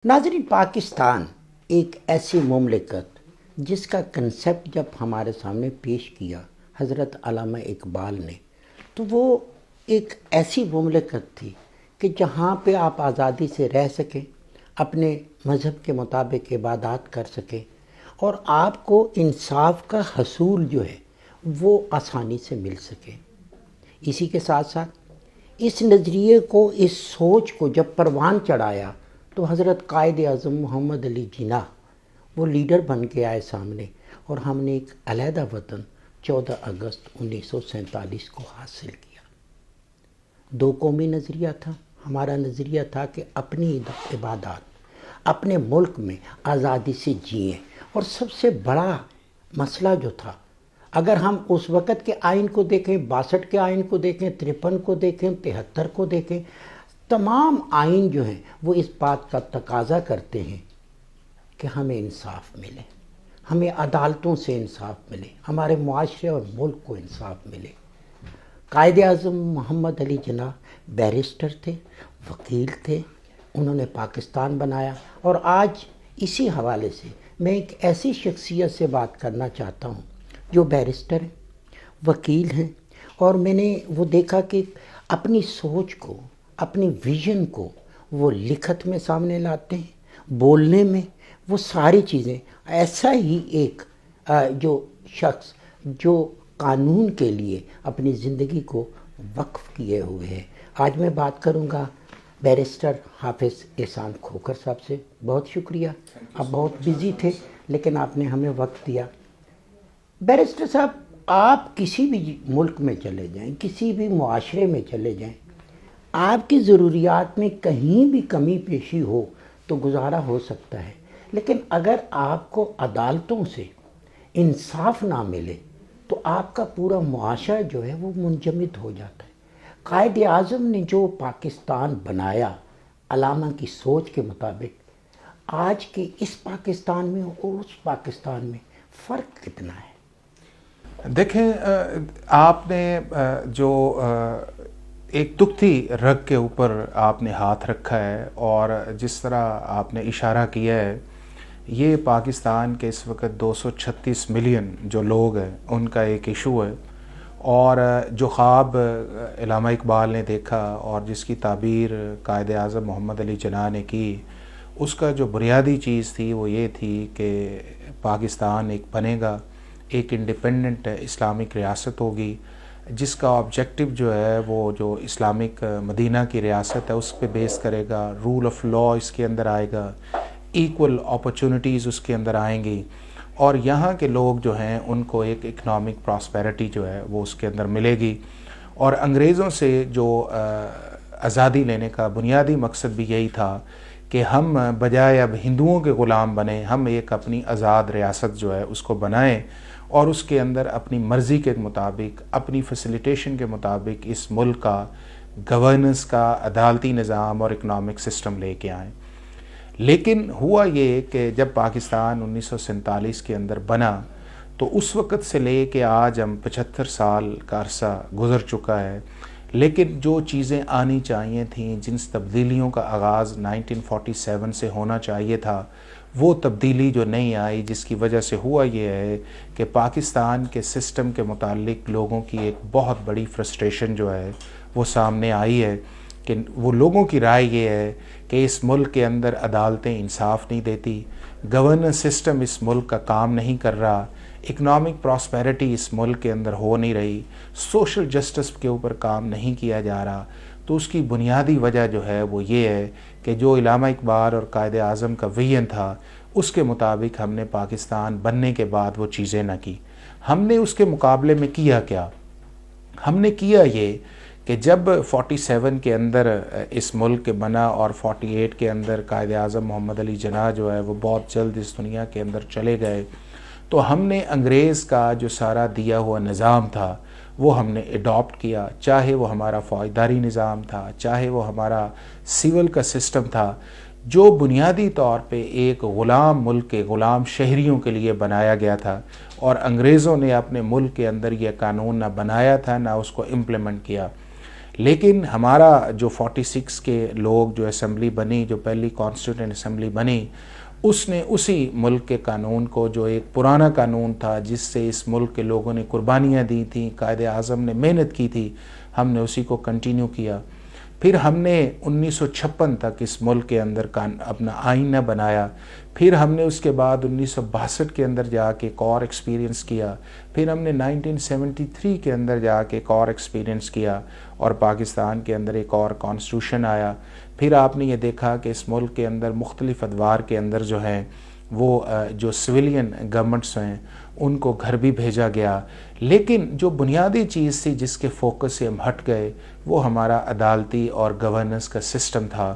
ناظرین، پاکستان ایک ایسی مملکت جس کا کنسیپٹ جب ہمارے سامنے پیش کیا حضرت علامہ اقبال نے، تو وہ ایک ایسی مملکت تھی کہ جہاں پہ آپ آزادی سے رہ سکیں، اپنے مذہب کے مطابق عبادات کر سکیں اور آپ کو انصاف کا حصول جو ہے وہ آسانی سے مل سکے۔ اسی کے ساتھ ساتھ اس نظریے کو، اس سوچ کو جب پروان چڑھایا تو حضرت قائد اعظم محمد علی جناح وہ لیڈر بن کے آئے سامنے، اور ہم نے ایک علیحدہ وطن 14 اگست 1947 کو حاصل کیا۔ دو قومی نظریہ تھا، ہمارا نظریہ تھا کہ اپنی عبادات اپنے ملک میں آزادی سے جئیں، اور سب سے بڑا مسئلہ جو تھا، اگر ہم اس وقت کے آئین کو دیکھیں، 62 کے آئین کو دیکھیں، 53 کو دیکھیں، 73 کو دیکھیں، تمام آئین جو ہیں وہ اس بات کا تقاضا کرتے ہیں کہ ہمیں انصاف ملے، ہمیں عدالتوں سے انصاف ملے، ہمارے معاشرے اور ملک کو انصاف ملے۔ قائد اعظم محمد علی جناح بیرسٹر تھے، وکیل تھے، انہوں نے پاکستان بنایا، اور آج اسی حوالے سے میں ایک ایسی شخصیت سے بات کرنا چاہتا ہوں جو بیرسٹر ہیں، وکیل ہیں، اور میں نے وہ دیکھا کہ اپنی سوچ کو، اپنی ویژن کو وہ لکھت میں سامنے لاتے ہیں، بولنے میں، وہ ساری چیزیں۔ ایسا ہی ایک جو شخص جو قانون کے لیے اپنی زندگی کو وقف کیے ہوئے ہے۔ آج میں بات کروں گا بیرسٹر حافظ احسان کھوکھر صاحب سے۔ بہت شکریہ، آپ بہت بزی تھے لیکن آپ نے ہمیں وقت دیا۔ بیرسٹر صاحب، آپ کسی بھی ملک میں چلے جائیں، کسی بھی معاشرے میں چلے جائیں، آپ کی ضروریات میں کہیں بھی کمی پیشی ہو تو گزارا ہو سکتا ہے، لیکن اگر آپ کو عدالتوں سے انصاف نہ ملے تو آپ کا پورا معاشرہ جو ہے وہ منجمد ہو جاتا ہے۔ قائد اعظم نے جو پاکستان بنایا علامہ کی سوچ کے مطابق، آج کے اس پاکستان میں اور اس پاکستان میں فرق کتنا ہے؟ دیکھیں، آپ نے جو ایک دکھتی رگ کے اوپر آپ نے ہاتھ رکھا ہے، اور جس طرح آپ نے اشارہ کیا ہے، یہ پاکستان کے اس وقت 236 ملین جو لوگ ہیں ان کا ایک ایشو ہے، اور جو خواب علامہ اقبال نے دیکھا اور جس کی تعبیر قائد اعظم محمد علی جناح نے کی، اس کا جو بنیادی چیز تھی وہ یہ تھی کہ پاکستان ایک بنے گا، ایک انڈیپینڈنٹ اسلامک ریاست ہوگی، جس کا آبجیکٹو جو ہے وہ جو اسلامک مدینہ کی ریاست ہے اس پہ بیس کرے گا، رول آف لا اس کے اندر آئے گا، ایکول اپرچونٹیز اس کے اندر آئیں گی، اور یہاں کے لوگ جو ہیں ان کو ایک اکنامک پراسپیرٹی جو ہے وہ اس کے اندر ملے گی۔ اور انگریزوں سے جو آزادی لینے کا بنیادی مقصد بھی یہی تھا کہ ہم بجائے اب ہندوؤں کے غلام بنیں، ہم ایک اپنی آزاد ریاست جو ہے اس کو بنائیں، اور اس کے اندر اپنی مرضی کے مطابق، اپنی فیسیلیٹیشن کے مطابق اس ملک کا گورننس کا عدالتی نظام اور اکنامک سسٹم لے کے آئیں۔ لیکن ہوا یہ کہ جب پاکستان 1947 کے اندر بنا تو اس وقت سے لے کے آج ہم 75 سال کا عرصہ گزر چکا ہے، لیکن جو چیزیں آنی چاہیے تھیں، جن تبدیلیوں کا آغاز 1947 سے ہونا چاہیے تھا، وہ تبدیلی جو نہیں آئی، جس کی وجہ سے ہوا یہ ہے کہ پاکستان کے سسٹم کے متعلق لوگوں کی ایک بہت بڑی فرسٹریشن جو ہے وہ سامنے آئی ہے، کہ وہ لوگوں کی رائے یہ ہے کہ اس ملک کے اندر عدالتیں انصاف نہیں دیتی، گورننس سسٹم اس ملک کا کام نہیں کر رہا، اکنامک پراسپیرٹی اس ملک کے اندر ہو نہیں رہی، سوشل جسٹس کے اوپر کام نہیں کیا جا رہا۔ تو اس کی بنیادی وجہ جو ہے وہ یہ ہے کہ جو علامہ اقبال اور قائد اعظم کا ویژن تھا اس کے مطابق ہم نے پاکستان بننے کے بعد وہ چیزیں نہ کی۔ ہم نے اس کے مقابلے میں کیا کیا؟ ہم نے کیا یہ کہ جب 47 کے اندر اس ملک کے بنا اور 48 کے اندر قائد اعظم محمد علی جناح جو ہے وہ بہت جلد اس دنیا کے اندر چلے گئے، تو ہم نے انگریز کا جو سارا دیا ہوا نظام تھا وہ ہم نے اڈاپٹ کیا، چاہے وہ ہمارا فوجداری نظام تھا، چاہے وہ ہمارا سول کا سسٹم تھا، جو بنیادی طور پہ ایک غلام ملک کے غلام شہریوں کے لیے بنایا گیا تھا، اور انگریزوں نے اپنے ملک کے اندر یہ قانون نہ بنایا تھا نہ اس کو امپلیمنٹ کیا۔ لیکن ہمارا جو 46 کے لوگ جو اسمبلی بنی، جو پہلی کانسٹیٹیوئنٹ اسمبلی بنی، اس نے اسی ملک کے قانون کو، جو ایک پرانا قانون تھا جس سے اس ملک کے لوگوں نے قربانیاں دی تھیں، قائد اعظم نے محنت کی تھی، ہم نے اسی کو کنٹینیو کیا۔ پھر ہم نے 1956 تک اس ملک کے اندر اپنا آئینہ بنایا۔ پھر ہم نے اس کے بعد 1962 کے اندر جا کے ایک اور ایکسپیرینس کیا۔ پھر ہم نے 1973 کے اندر جا کے ایک اور ایکسپیرینس کیا، اور پاکستان کے اندر ایک اور کانسٹیٹیوشن آیا۔ پھر آپ نے یہ دیکھا کہ اس ملک کے اندر مختلف ادوار کے اندر جو ہیں وہ جو سویلین گورنمنٹس ہیں ان کو گھر بھی بھیجا گیا، لیکن جو بنیادی چیز تھی جس کے فوکس سے ہم ہٹ گئے وہ ہمارا عدالتی اور گورننس کا سسٹم تھا۔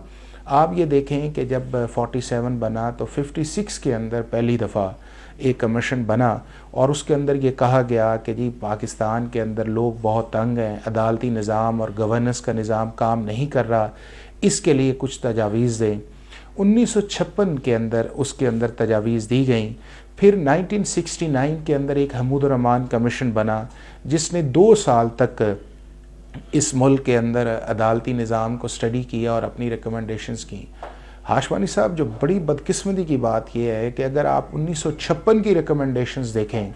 آپ یہ دیکھیں کہ جب 47 بنا تو 56 کے اندر پہلی دفعہ ایک کمیشن بنا، اور اس کے اندر یہ کہا گیا کہ جی پاکستان کے اندر لوگ بہت تنگ ہیں، عدالتی نظام اور گورننس کا نظام کام نہیں کر رہا، اس کے لیے کچھ تجاویز دیں۔ 1956 کے اندر اس کے اندر تجاویز دی گئیں۔ پھر 1969 کے اندر ایک حمود الرحمان کمیشن بنا جس نے 2 سال تک اس ملک کے اندر عدالتی نظام کو سٹڈی کیا اور اپنی ریکمنڈیشنز کی۔ ہاشمانی صاحب، جو بڑی بدقسمتی کی بات یہ ہے کہ اگر آپ 1956 کی ریکمنڈیشنز دیکھیں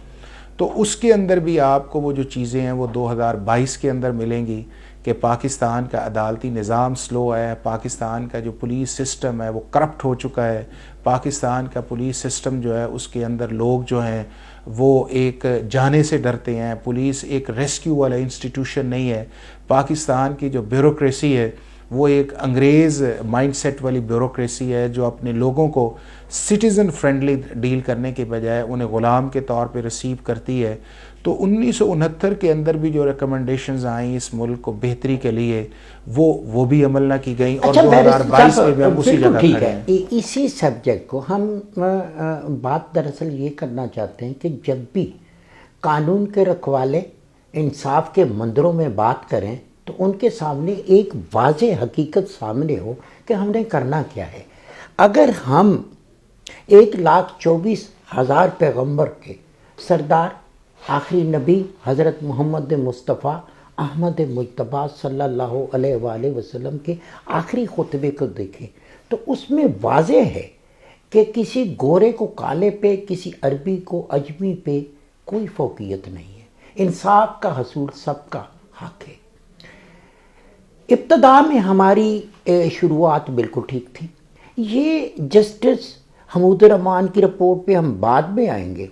تو اس کے اندر بھی آپ کو وہ جو چیزیں ہیں وہ 2022 کے اندر ملیں گی کہ پاکستان کا عدالتی نظام سلو ہے، پاکستان کا جو پولیس سسٹم ہے وہ کرپٹ ہو چکا ہے، پاکستان کا پولیس سسٹم جو ہے اس کے اندر لوگ جو ہیں وہ ایک جانے سے ڈرتے ہیں، پولیس ایک ریسکیو والا انسٹیٹیوشن نہیں ہے، پاکستان کی جو بیوروکریسی ہے وہ ایک انگریز مائنڈ سیٹ والی بیوروکریسی ہے جو اپنے لوگوں کو سٹیزن فرینڈلی ڈیل کرنے کے بجائے انہیں غلام کے طور پہ ریسیو کرتی ہے۔ تو 1969 کے اندر بھی جو ریکمنڈیشنز آئیں اس ملک کو بہتری کے لیے وہ بھی عمل نہ کی گئیں، اور 2022 میں بھی ہم اسی جگہ کھڑے ہیں۔ اسی سبجیکٹ کو ہم بات دراصل یہ کرنا چاہتے ہیں کہ جب بھی قانون کے رکھوالے انصاف کے مندروں میں بات کریں تو ان کے سامنے ایک واضح حقیقت سامنے ہو کہ ہم نے کرنا کیا ہے۔ اگر ہم 1,24,000 پیغمبر کے سردار آخری نبی حضرت محمد مصطفیٰ احمد مجتبیٰ صلی اللہ علیہ وآلہ وسلم کے آخری خطبے کو دیکھیں تو اس میں واضح ہے کہ کسی گورے کو کالے پہ، کسی عربی کو عجمی پہ کوئی فوقیت نہیں ہے، انصاف کا حصول سب کا حق ہے۔ ابتدا میں ہماری شروعات بالکل ٹھیک تھی۔ یہ جسٹس حمود الرحمان کی رپورٹ پہ ہم بعد میں آئیں گے۔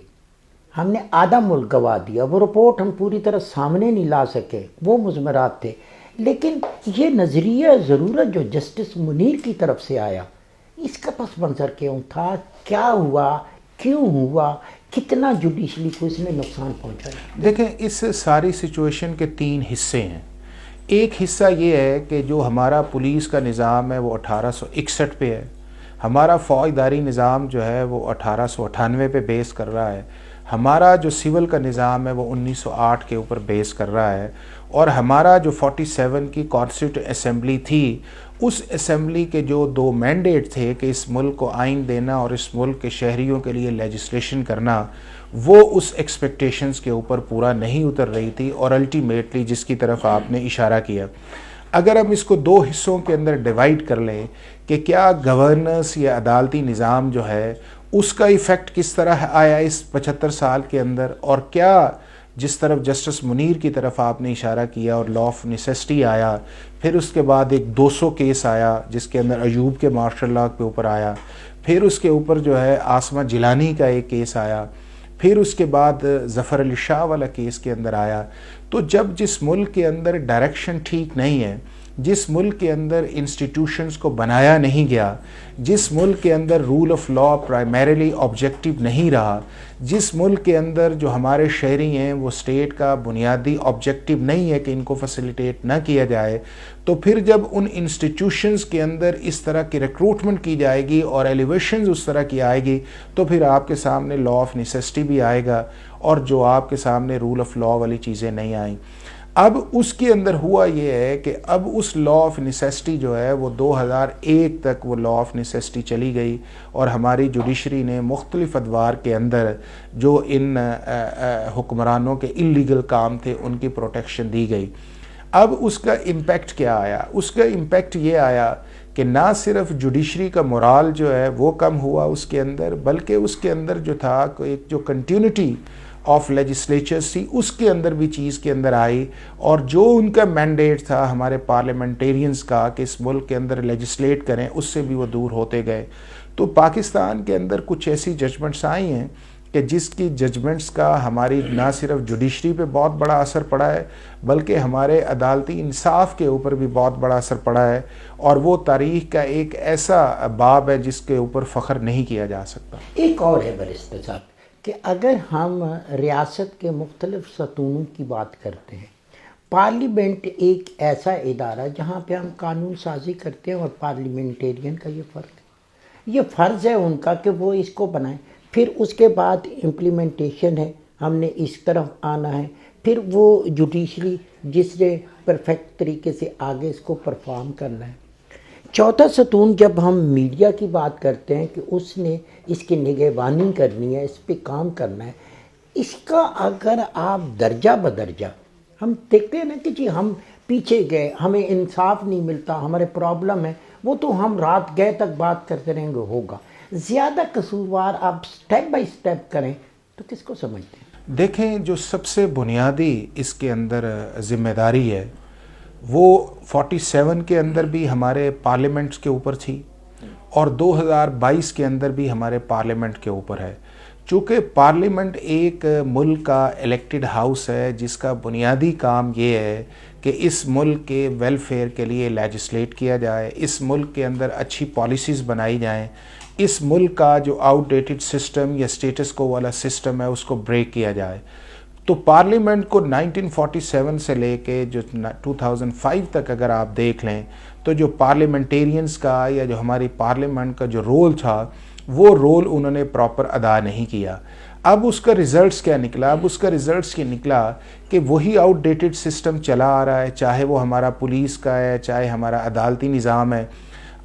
ہم نے آدھا ملک گوا دیا، وہ رپورٹ ہم پوری طرح سامنے نہیں لا سکے، وہ مضمرات تھے، لیکن یہ نظریہ ضرورت جو جسٹس منیر کی طرف سے آیا، اس کا پس منظر کیوں تھا، کیا ہوا، کیوں ہوا، کتنا جوڈیشلی کو اس نے نقصان پہنچایا؟ دیکھیں، اس ساری سچویشن کے 3 حصے ہیں۔ ایک حصہ یہ ہے کہ جو ہمارا پولیس کا نظام ہے وہ 1861 پہ ہے، ہمارا فوجداری نظام جو ہے وہ 1898 پہ بیس کر رہا ہے، ہمارا جو سول کا نظام ہے وہ 1908 کے اوپر بیس کر رہا ہے، اور ہمارا جو 47 کی کانسٹیٹیوئنٹ اسمبلی تھی، اس اسمبلی کے جو 2 مینڈیٹ تھے کہ اس ملک کو آئین دینا اور اس ملک کے شہریوں کے لیے لیجسلیشن کرنا، وہ اس ایکسپیکٹیشنز کے اوپر پورا نہیں اتر رہی تھی، اور الٹیمیٹلی جس کی طرف آپ نے اشارہ کیا، اگر ہم اس کو 2 حصوں کے اندر ڈیوائیڈ کر لیں کہ کیا گورننس یا عدالتی نظام جو ہے اس کا ایفیکٹ کس طرح آیا اس 75 سال کے اندر، اور کیا جس طرف جسٹس منیر کی طرف آپ نے اشارہ کیا اور لا آف نیسیسٹی آیا، پھر اس کے بعد ایک 200 کیس آیا جس کے اندر ایوب کے مارشل لاء کے اوپر آیا، پھر اس کے اوپر جو ہے عاصمہ جیلانی کا ایک کیس آیا، پھر اس کے بعد ظفر علی شاہ والا کیس کے اندر آیا۔ تو جب جس ملک کے اندر ڈائریکشن ٹھیک نہیں ہے، جس ملک کے اندر انسٹیٹیوشنز کو بنایا نہیں گیا، جس ملک کے اندر rule of law primarily objective نہیں رہا، جس ملک کے اندر جو ہمارے شہری ہیں وہ اسٹیٹ کا بنیادی آبجیکٹیو نہیں ہے کہ ان کو فیسیلیٹیٹ نہ کیا جائے، تو پھر جب ان انسٹیٹیوشنز کے اندر اس طرح کی ریکروٹمنٹ کی جائے گی اور ایلیویشنز اس طرح کی آئے گی، تو پھر آپ کے سامنے لا آف نیسیسٹی بھی آئے گا، اور جو آپ کے سامنے رول آف لا والی چیزیں نہیں آئیں۔ اب اس کے اندر ہوا یہ ہے کہ اب اس لا آف نیسیسٹی جو ہے وہ 2001 تک وہ لا آف نیسیسٹی چلی گئی، اور ہماری جوڈیشری نے مختلف ادوار کے اندر جو ان حکمرانوں کے اللیگل کام تھے ان کی پروٹیکشن دی گئی۔ اب اس کا امپیکٹ کیا آیا؟ اس کا امپیکٹ یہ آیا کہ نہ صرف جوڈیشری کا مورال جو ہے وہ کم ہوا اس کے اندر، بلکہ اس کے اندر جو تھا ایک جو کنٹینیوٹی آف لیجسلیچرز تھی اس کے اندر بھی چیز کے اندر آئی، اور جو ان کا مینڈیٹ تھا ہمارے پارلیمنٹیرینز کا کہ اس ملک کے اندر لیجسلیٹ کریں، اس سے بھی وہ دور ہوتے گئے۔ تو پاکستان کے اندر کچھ ایسی ججمنٹس آئی ہیں کہ جس کی ججمنٹس کا ہماری نہ صرف جوڈیشری پہ بہت بڑا اثر پڑا ہے، بلکہ ہمارے عدالتی انصاف کے اوپر بھی بہت بڑا اثر پڑا ہے، اور وہ تاریخ کا ایک ایسا باب ہے جس کے اوپر فخر نہیں کیا جا سکتا۔ ایک اور ہے بیرسٹر صاحب کہ اگر ہم ریاست کے مختلف ستونوں کی بات کرتے ہیں، پارلیمنٹ ایک ایسا ادارہ جہاں پہ ہم قانون سازی کرتے ہیں، اور پارلیمنٹیرین کا یہ فرض ہے ان کا کہ وہ اس کو بنائیں، پھر اس کے بعد امپلیمنٹیشن ہے، ہم نے اس طرف آنا ہے، پھر وہ جوڈیشری جس نے پرفیکٹ طریقے سے آگے اس کو پرفارم کرنا ہے۔ چوتھا ستون جب ہم میڈیا کی بات کرتے ہیں کہ اس نے اس کی نگہبانی کرنی ہے، اس پہ کام کرنا ہے، اس کا اگر آپ درجہ بدرجہ ہم دیکھتے ہیں نا کہ جی ہم پیچھے گئے، ہمیں انصاف نہیں ملتا، ہمارے پرابلم ہے، وہ تو ہم رات گئے تک بات کرتے رہیں گے، ہوگا زیادہ قصوروار آپ سٹیپ بائی سٹیپ کریں تو کس کو سمجھتے ہیں؟ دیکھیں، جو سب سے بنیادی اس کے اندر ذمہ داری ہے وہ 47 کے اندر بھی ہمارے پارلیمنٹس کے اوپر تھی، اور 2022 کے اندر بھی ہمارے پارلیمنٹ کے اوپر ہے۔ چونکہ پارلیمنٹ ایک ملک کا الیکٹڈ ہاؤس ہے جس کا بنیادی کام یہ ہے کہ اس ملک کے ویلفیئر کے لیے لیجسلیٹ کیا جائے، اس ملک کے اندر اچھی پالیسیز بنائی جائیں، اس ملک کا جو آؤٹ ڈیٹڈ سسٹم یا سٹیٹس کو والا سسٹم ہے اس کو بریک کیا جائے۔ تو پارلیمنٹ کو 1947 سے لے کے جو 2005 تک اگر آپ دیکھ لیں تو جو پارلیمنٹیرینز کا یا جو ہماری پارلیمنٹ کا جو رول تھا وہ رول انہوں نے پراپر ادا نہیں کیا۔ اب اس کا ریزلٹس کیا نکلا؟ اب اس کا ریزلٹس یہ نکلا کہ وہی آؤٹ ڈیٹڈ سسٹم چلا آ رہا ہے، چاہے وہ ہمارا پولیس کا ہے، چاہے ہمارا عدالتی نظام ہے۔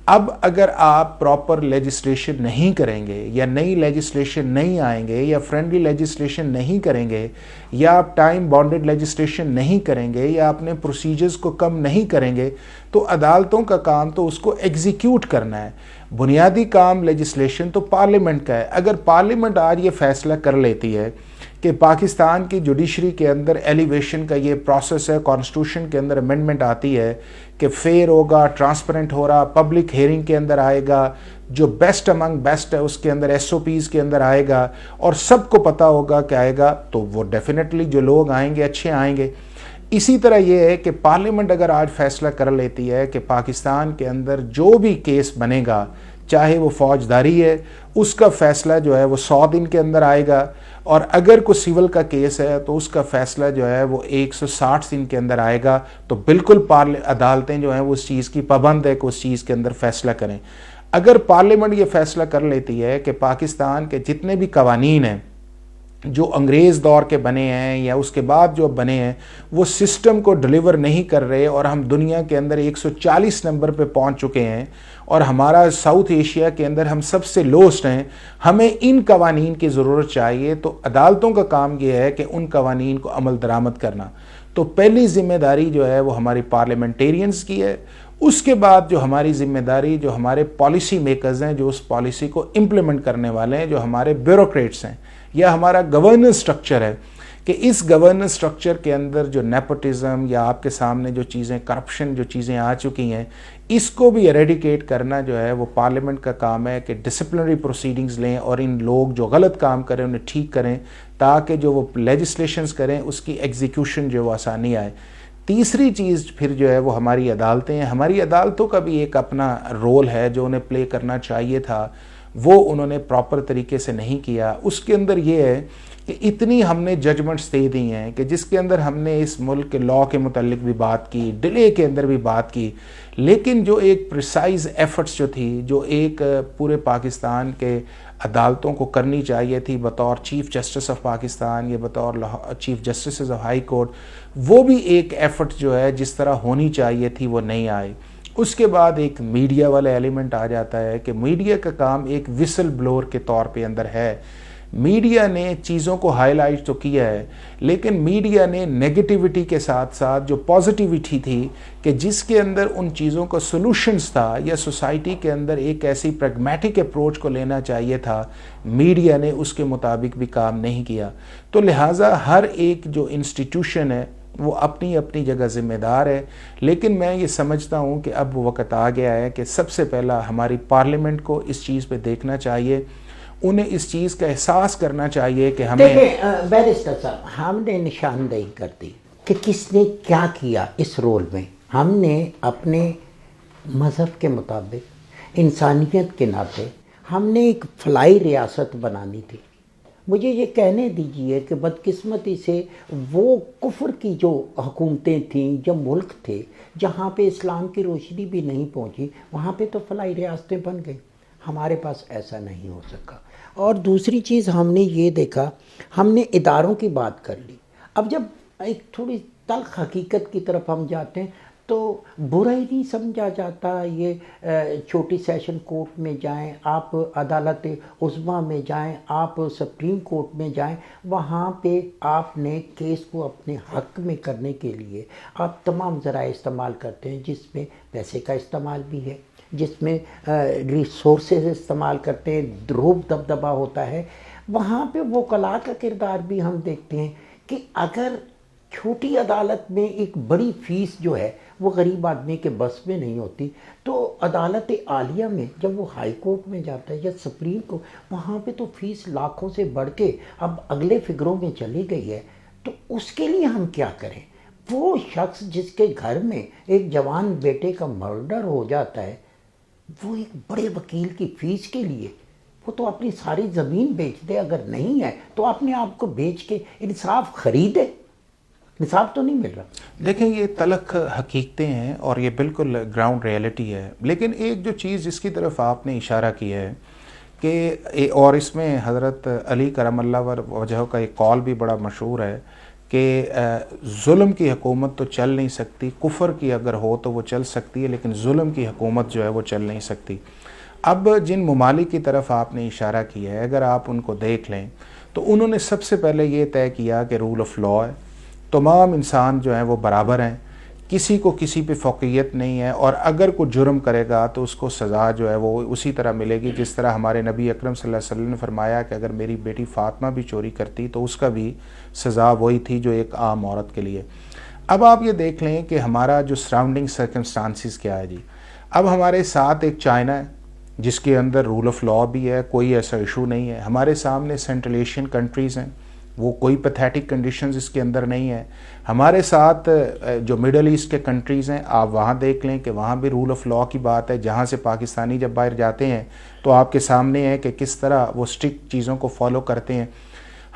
اب اگر آپ پراپر لیجسلیشن نہیں کریں گے، یا نئی لیجسلیشن نہیں آئیں گے، یا فرینڈلی لیجسلیشن نہیں کریں گے، یا آپ ٹائم بانڈڈ لیجسلیشن نہیں کریں گے، یا اپنے پروسیجرز کو کم نہیں کریں گے، تو عدالتوں کا کام تو اس کو ایگزیکیوٹ کرنا ہے۔ بنیادی کام لیجسلیشن تو پارلیمنٹ کا ہے۔ اگر پارلیمنٹ آج یہ فیصلہ کر لیتی ہے کہ پاکستان کی جوڈیشری کے اندر ایلیویشن کا یہ پروسیس ہے، کانسٹیٹیوشن کے اندر امینڈمنٹ آتی ہے کہ فیئر ہوگا، ٹرانسپیرنٹ ہو رہا، پبلک ہیئرنگ کے اندر آئے گا، جو بیسٹ امنگ بیسٹ ہے اس کے اندر ایس او پیز کے اندر آئے گا، اور سب کو پتہ ہوگا کہ آئے گا، تو وہ ڈیفینیٹلی جو لوگ آئیں گے اچھے آئیں گے۔ اسی طرح یہ ہے کہ پارلیمنٹ اگر آج فیصلہ کر لیتی ہے کہ پاکستان کے اندر جو بھی کیس بنے گا، چاہے وہ فوجداری ہے، اس کا فیصلہ جو ہے وہ 100 دن کے اندر آئے گا، اور اگر کوئی سول کا کیس ہے تو اس کا فیصلہ جو ہے وہ 160 دن کے اندر آئے گا، تو بالکل عدالتیں جو ہیں وہ اس چیز کی پابند ہے کہ اس چیز کے اندر فیصلہ کریں۔ اگر پارلیمنٹ یہ فیصلہ کر لیتی ہے کہ پاکستان کے جتنے بھی قوانین ہیں جو انگریز دور کے بنے ہیں یا اس کے بعد جو بنے ہیں وہ سسٹم کو ڈلیور نہیں کر رہے، اور ہم دنیا کے اندر 140 نمبر پہ پہنچ چکے ہیں، اور ہمارا ساؤتھ ایشیا کے اندر ہم سب سے لوسٹ ہیں، ہمیں ان قوانین کی ضرورت چاہیے، تو عدالتوں کا کام یہ ہے کہ ان قوانین کو عمل درآمد کرنا۔ تو پہلی ذمہ داری جو ہے وہ ہماری پارلیمنٹیرینز کی ہے۔ اس کے بعد جو ہماری ذمہ داری جو ہمارے پالیسی میکرز ہیں، جو اس پالیسی کو امپلیمنٹ کرنے والے ہیں، جو ہمارے بیوروکریٹس ہیں، یا ہمارا گورننس سٹرکچر ہے، کہ اس گورننس سٹرکچر کے اندر جو نیپوٹزم یا آپ کے سامنے جو چیزیں کرپشن جو چیزیں آ چکی ہیں، اس کو بھی ایریڈیکیٹ کرنا جو ہے وہ پارلیمنٹ کا کام ہے کہ ڈسپلنری پروسیڈنگز لیں اور ان لوگ جو غلط کام کریں انہیں ٹھیک کریں، تاکہ جو وہ لیجسلیشنز کریں اس کی ایگزیکیوشن جو وہ آسانی آئے۔ تیسری چیز پھر جو ہے وہ ہماری عدالتیں ہیں۔ ہماری عدالتوں کا بھی ایک اپنا رول ہے جو انہیں پلے کرنا چاہیے تھا، وہ انہوں نے پراپر طریقے سے نہیں کیا۔ اس کے اندر یہ ہے کہ اتنی ہم نے ججمنٹس دے دی ہیں کہ جس کے اندر ہم نے اس ملک کے لاء کے متعلق بھی بات کی، ڈیلے کے اندر بھی بات کی، لیکن جو ایک پریسائز ایفرٹس جو تھی، جو ایک پورے پاکستان کے عدالتوں کو کرنی چاہیے تھی بطور چیف جسٹس آف پاکستان یا بطور chief justices of high court, وہ بھی ایک ایفرٹ جو ہے جس طرح ہونی چاہیے تھی وہ نہیں آئی۔ اس کے بعد ایک میڈیا والا ایلیمنٹ آ جاتا ہے کہ میڈیا کا کام ایک وسل بلور کے طور پہ اندر ہے میڈیا نے چیزوں کو ہائی لائٹ تو کیا ہے، لیکن میڈیا نے نیگیٹیوٹی کے ساتھ ساتھ جو پازیٹیوٹی تھی کہ جس کے اندر ان چیزوں کا سولوشنز تھا یا سوسائٹی کے اندر ایک ایسی پریگمیٹک اپروچ کو لینا چاہیے تھا، میڈیا نے اس کے مطابق بھی کام نہیں کیا۔ تو لہٰذا ہر ایک جو انسٹیٹیوشن ہے وہ اپنی اپنی جگہ ذمہ دار ہے، لیکن میں یہ سمجھتا ہوں کہ اب وہ وقت آ گیا ہے کہ سب سے پہلا ہماری پارلیمنٹ کو اس چیز پہ دیکھنا چاہیے، انہیں اس چیز کا احساس کرنا چاہیے کہ ہمیں بیرسٹر صاحب، ہم نے نشاندہی کر دی کہ کس نے کیا کیا اس رول میں۔ ہم نے اپنے مذہب کے مطابق، انسانیت کے ناطے، ہم نے ایک فلاحی ریاست بنانی تھی۔ مجھے یہ کہنے دیجئے کہ بدقسمتی سے وہ کفر کی جو حکومتیں تھیں، جو ملک تھے جہاں پہ اسلام کی روشنی بھی نہیں پہنچی، وہاں پہ تو فلاحی ریاستیں بن گئیں۔ ہمارے پاس ایسا نہیں ہو سکا۔ اور دوسری چیز ہم نے یہ دیکھا، ہم نے اداروں کی بات کر لی۔ اب جب ایک تھوڑی تلخ حقیقت کی طرف ہم جاتے ہیں تو برا ہی نہیں سمجھا جاتا یہ چھوٹی سیشن کورٹ میں جائیں، آپ عدالت عظمیٰ میں جائیں، آپ سپریم کورٹ میں جائیں، وہاں پہ آپ نے کیس کو اپنے حق میں کرنے کے لیے آپ تمام ذرائع استعمال کرتے ہیں، جس میں پیسے کا استعمال بھی ہے، جس میں ریسورسز استعمال کرتے ہیں، روب دبدبہ ہوتا ہے۔ وہاں پہ وکلاء کا کردار بھی ہم دیکھتے ہیں کہ اگر چھوٹی عدالت میں ایک بڑی فیس جو ہے وہ غریب آدمی کے بس میں نہیں ہوتی، تو عدالت عالیہ میں جب وہ ہائی کورٹ میں جاتا ہے یا سپریم کورٹ، وہاں پہ تو فیس لاکھوں سے بڑھ کے اب اگلے فگروں میں چلی گئی ہے۔ تو اس کے لیے ہم کیا کریں؟ وہ شخص جس کے گھر میں ایک جوان بیٹے کا مرڈر ہو جاتا ہے، وہ ایک بڑے وکیل کی فیس کے لیے وہ تو اپنی ساری زمین بیچ دے، اگر نہیں ہے تو اپنے آپ کو بیچ کے انصاف خریدے۔ انصاف تو نہیں مل رہا۔ دیکھیں، یہ تلخ حقیقتیں ہیں اور یہ بالکل گراؤنڈ ریئلٹی ہے، لیکن ایک جو چیز جس کی طرف آپ نے اشارہ کیا ہے کہ اور اس میں حضرت علی کرم اللہ وجہہ کا ایک قول بھی بڑا مشہور ہے کہ ظلم کی حکومت تو چل نہیں سکتی، کفر کی اگر ہو تو وہ چل سکتی ہے، لیکن ظلم کی حکومت جو ہے وہ چل نہیں سکتی۔ اب جن ممالک کی طرف آپ نے اشارہ کیا ہے، اگر آپ ان کو دیکھ لیں تو انہوں نے سب سے پہلے یہ طے کیا کہ رول آف لاء ہے، تمام انسان جو ہیں وہ برابر ہیں، کسی کو کسی پہ فوقیت نہیں ہے، اور اگر کوئی جرم کرے گا تو اس کو سزا جو ہے وہ اسی طرح ملے گی جس طرح ہمارے نبی اکرم صلی اللہ علیہ وسلم نے فرمایا کہ اگر میری بیٹی فاطمہ بھی چوری کرتی تو اس کا بھی سزا وہی تھی جو ایک عام عورت کے لیے۔ اب آپ یہ دیکھ لیں کہ ہمارا جو سراؤنڈنگ سرکمسٹانسز کیا ہے جی۔ اب ہمارے ساتھ ایک چائنا ہے جس کے اندر رول آف لاء بھی ہے، کوئی ایسا ایشو نہیں ہے۔ ہمارے سامنے سینٹرل ایشین کنٹریز ہیں، وہ کوئی پیتھیٹک کنڈیشنز اس کے اندر نہیں ہے۔ ہمارے ساتھ جو مڈل ایسٹ کے کنٹریز ہیں، آپ وہاں دیکھ لیں کہ وہاں بھی رول آف لاء کی بات ہے، جہاں سے پاکستانی جب باہر جاتے ہیں تو آپ کے سامنے ہے کہ کس طرح وہ اسٹرکٹ چیزوں کو فالو کرتے ہیں۔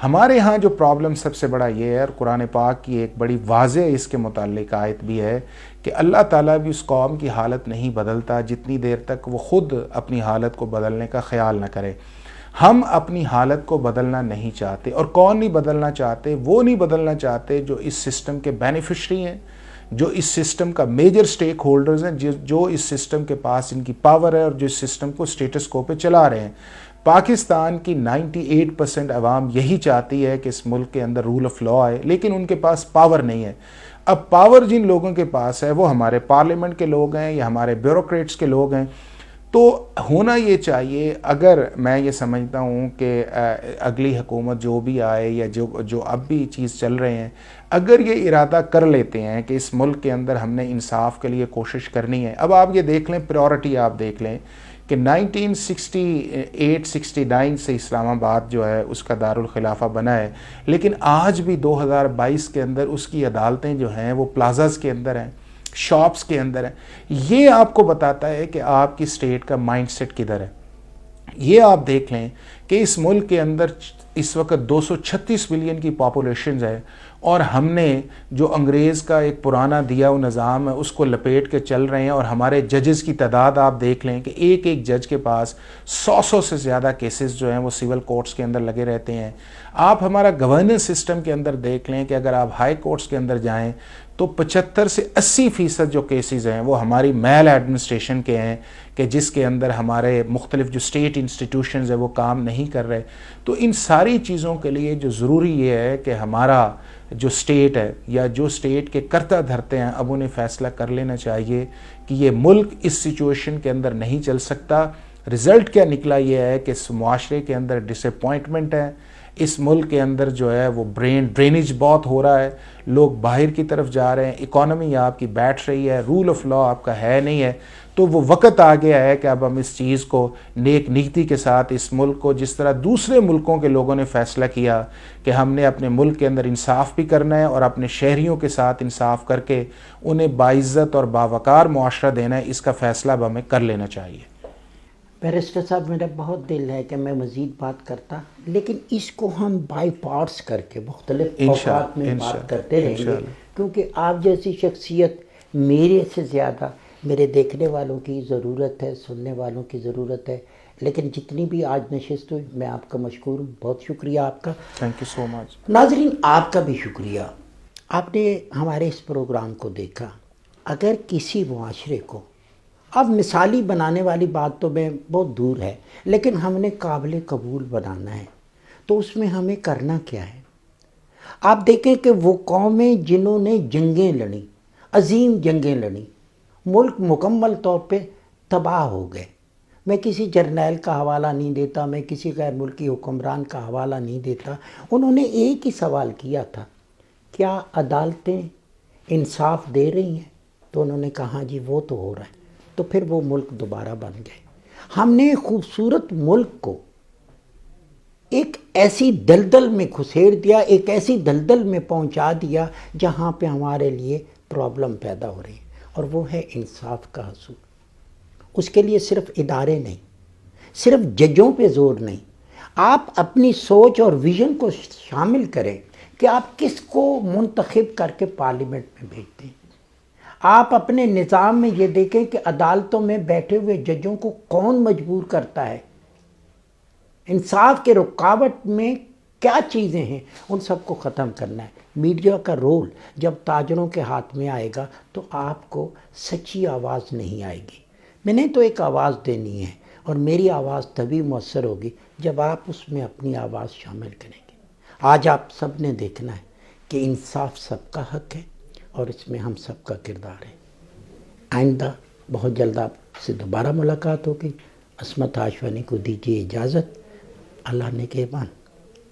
ہمارے ہاں جو پرابلم سب سے بڑا یہ ہے، اور قرآن پاک کی ایک بڑی واضح اس کے متعلق آیت بھی ہے کہ اللہ تعالیٰ بھی اس قوم کی حالت نہیں بدلتا جتنی دیر تک وہ خود اپنی حالت کو بدلنے کا خیال نہ کرے۔ ہم اپنی حالت کو بدلنا نہیں چاہتے، اور کون نہیں بدلنا چاہتے؟ وہ نہیں بدلنا چاہتے جو اس سسٹم کے بینیفیشری ہیں، جو اس سسٹم کا میجر سٹیک ہولڈرز ہیں، جو اس سسٹم کے پاس ان کی پاور ہے اور جو اس سسٹم کو سٹیٹس کو پہ چلا رہے ہیں۔ پاکستان کی 98% عوام یہی چاہتی ہے کہ اس ملک کے اندر رول آف لاء ہے، لیکن ان کے پاس پاور نہیں ہے۔ اب پاور جن لوگوں کے پاس ہے وہ ہمارے پارلیمنٹ کے لوگ ہیں یا ہمارے بیوروکریٹس کے لوگ ہیں۔ تو ہونا یہ چاہیے، اگر میں یہ سمجھتا ہوں کہ اگلی حکومت جو بھی آئے یا جو اب بھی چیز چل رہے ہیں، اگر یہ ارادہ کر لیتے ہیں کہ اس ملک کے اندر ہم نے انصاف کے لیے کوشش کرنی ہے۔ اب آپ یہ دیکھ لیں، پریورٹی آپ دیکھ لیں کہ 1968-69 سے اسلام آباد جو ہے اس کا دارالخلافہ بنا ہے، لیکن آج بھی 2022 کے اندر اس کی عدالتیں جو ہیں وہ پلازاز کے اندر ہیں، شاپس کے اندر ہیں۔ یہ آپ کو بتاتا ہے کہ آپ کی سٹیٹ کا مائنڈ سیٹ کدھر ہے۔ یہ آپ دیکھ لیں کہ اس ملک کے اندر اس وقت 236 ملین کی پاپولیشن ہے، اور ہم نے جو انگریز کا ایک پرانا دیا ہوا نظام ہے اس کو لپیٹ کے چل رہے ہیں، اور ہمارے ججز کی تعداد آپ دیکھ لیں کہ ایک ایک جج کے پاس 100 سے زیادہ کیسز جو ہیں وہ سول کورٹس کے اندر لگے رہتے ہیں۔ آپ ہمارا گورننس سسٹم کے اندر دیکھ لیں کہ اگر آپ ہائی کورٹس کے اندر جائیں تو 75 سے 80% جو کیسز ہیں وہ ہماری میل ایڈمنسٹریشن کے ہیں، کہ جس کے اندر ہمارے مختلف جو اسٹیٹ انسٹیٹیوشنز ہیں وہ کام نہیں کر رہے۔ تو ان ساری چیزوں کے لیے جو ضروری یہ ہے کہ ہمارا جو اسٹیٹ ہے یا جو اسٹیٹ کے کرتا دھرتے ہیں اب انہیں فیصلہ کر لینا چاہیے کہ یہ ملک اس سچویشن کے اندر نہیں چل سکتا۔ رزلٹ کیا نکلا یہ ہے کہ اس معاشرے کے اندر ڈس اپوائنٹمنٹ ہے، اس ملک کے اندر جو ہے وہ ڈرینیج بہت ہو رہا ہے، لوگ باہر کی طرف جا رہے ہیں، اکانومی آپ کی بیٹھ رہی ہے، رول آف لا آپ کا ہے نہیں ہے۔ تو وہ وقت آ گیا ہے کہ اب ہم اس چیز کو نیک نیتی کے ساتھ اس ملک کو، جس طرح دوسرے ملکوں کے لوگوں نے فیصلہ کیا کہ ہم نے اپنے ملک کے اندر انصاف بھی کرنا ہے اور اپنے شہریوں کے ساتھ انصاف کر کے انہیں باعزت اور باوقار معاشرہ دینا ہے، اس کا فیصلہ اب ہمیں کر لینا چاہیے۔ بیرسٹر صاحب، میرا بہت دل ہے کہ میں مزید بات کرتا، لیکن اس کو ہم بائی پارٹس کر کے مختلف اوقات میں بات کرتے رہیں گے، کیونکہ آپ جیسی شخصیت میرے سے زیادہ میرے دیکھنے والوں کی ضرورت ہے، سننے والوں کی ضرورت ہے۔ لیکن جتنی بھی آج نشست ہوئی، میں آپ کا مشکور ہوں، بہت شکریہ آپ کا۔ تھینک یو سو مچ۔ ناظرین، آپ کا بھی شکریہ، آپ نے ہمارے اس پروگرام کو دیکھا۔ اگر کسی معاشرے کو اب مثالی بنانے والی بات تو میں بہت دور ہے، لیکن ہم نے قابل قبول بنانا ہے، تو اس میں ہمیں کرنا کیا ہے؟ آپ دیکھیں کہ وہ قومیں جنہوں نے جنگیں لڑیں، عظیم جنگیں لڑیں، ملک مکمل طور پہ تباہ ہو گئے۔ میں کسی جرنیل کا حوالہ نہیں دیتا، میں کسی غیر ملکی حکمران کا حوالہ نہیں دیتا، انہوں نے ایک ہی سوال کیا تھا، کیا عدالتیں انصاف دے رہی ہیں؟ تو انہوں نے کہا جی وہ تو ہو رہا ہے، تو پھر وہ ملک دوبارہ بن گئے۔ ہم نے خوبصورت ملک کو ایک ایسی دلدل میں گھسیڑ دیا، ایک ایسی دلدل میں پہنچا دیا جہاں پہ ہمارے لیے پرابلم پیدا ہو رہی ہے، اور وہ ہے انصاف کا حصول۔ اس کے لیے صرف ادارے نہیں، صرف ججوں پہ زور نہیں، آپ اپنی سوچ اور ویژن کو شامل کریں کہ آپ کس کو منتخب کر کے پارلیمنٹ میں بھیجتے ہیں۔ آپ اپنے نظام میں یہ دیکھیں کہ عدالتوں میں بیٹھے ہوئے ججوں کو کون مجبور کرتا ہے، انصاف کے رکاوٹ میں کیا چیزیں ہیں، ان سب کو ختم کرنا ہے۔ میڈیا کا رول جب تاجروں کے ہاتھ میں آئے گا تو آپ کو سچی آواز نہیں آئے گی۔ میں نے تو ایک آواز دینی ہے، اور میری آواز تبھی مؤثر ہوگی جب آپ اس میں اپنی آواز شامل کریں گے۔ آج آپ سب نے دیکھنا ہے کہ انصاف سب کا حق ہے، اور اس میں ہم سب کا کردار ہے۔ آئندہ بہت جلد آپ سے دوبارہ ملاقات ہوگی۔ عصمت آشوانی کو دیجیے اجازت۔ اللہ نے کے بان۔